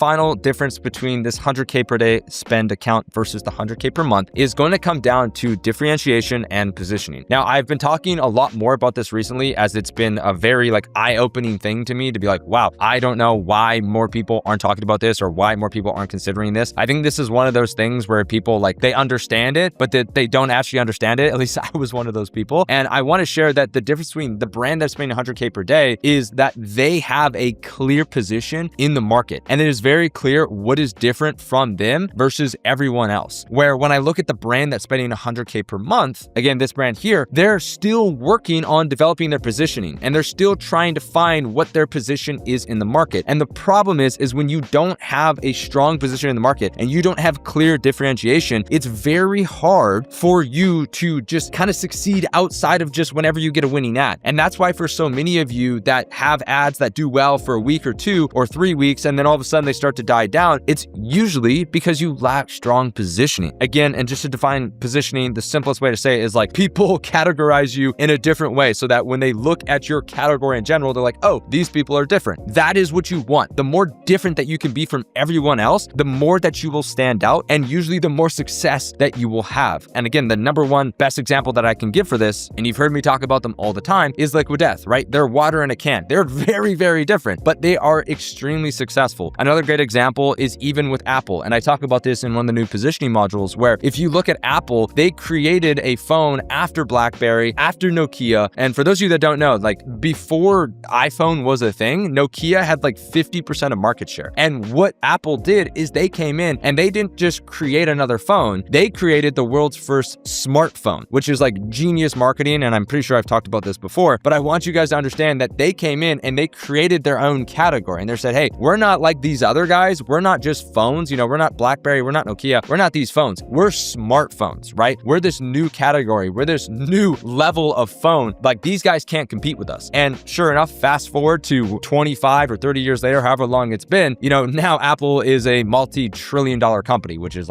final difference between this 100K per day spend account versus the 100K per month is going to come down to differentiation and positioning. Now, I've been talking a lot more about this recently, as it's been a very eye-opening thing to me to be like, wow, I don't know why more people aren't talking about this or why more people aren't considering this. I think this is one of those things where people they understand it, but that they don't actually understand it. At least I was one of those people. And I want to share that the difference between the brand that's spending 100K per day is that they have a clear position in the market. And it is very clear what is different from them versus everyone else. Where when I look at the brand that's spending 100K per month, again, this brand here, they're still working on developing their positioning and they're still trying to find what their position is in the market. And the problem is when you don't have a strong position in the market and you don't have clear differentiation, it's very hard for you to just kind of succeed outside of just whenever you get a winning ad. And that's why for so many of you that have ads that do well for a week or 2 or 3 weeks, and then all of a sudden they start to die down, it's usually because you lack strong positioning. Again, and just to define positioning, the simplest way to say it is people categorize you in a different way so that when they look at your category in general, they're like, oh, these people are different. That is what you want. The more different that you can be from everyone else, the more that you will stand out, and usually the more success that you will have. And again, the number one best example that I can give for this, and you've heard me talk about them all the time, is Liquid Death, right? They're water in a can. They're very, very different, but they are extremely successful. Another great example is even with Apple. And I talk about this in one of the new positioning modules, where if you look at Apple, they created a phone after BlackBerry, after Nokia. And for those of you that don't know, before iPhone was a thing, Nokia had 50% of market share. And what Apple did is they came in and they didn't just create another phone, they created the world's first smartphone, which is genius marketing. And I'm pretty sure I've talked about this before, but I want you guys to understand that they came in and they created their own category. And they said, hey, we're not like these other guys. We're not just phones. We're not BlackBerry. We're not Nokia. We're not these phones. We're smartphones, right? We're this new category. We're this new level of phone. These guys can't compete with us. And sure enough, fast forward to 25 or 30 years later, however long it's been, now Apple is a multi-trillion-dollar company, which is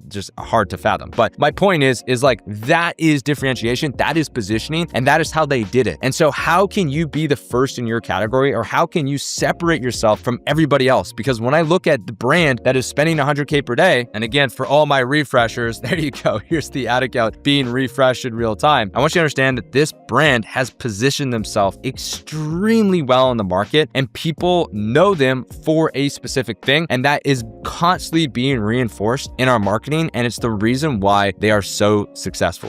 just hard to fathom. But my point is that is differentiation, that is positioning, and that is how they did it. And so how can you be the first in your category, or how can you separate yourself from everybody else? Because when I look at the brand that is spending 100K per day, and again, for all my refreshers, there you go. Here's the ad account being refreshed in real time. I want you to understand that this brand has positioned themselves extremely well in the market, and people know them for a specific thing, and that is constantly being reinforced in our marketing. And it's the reason why they are so successful.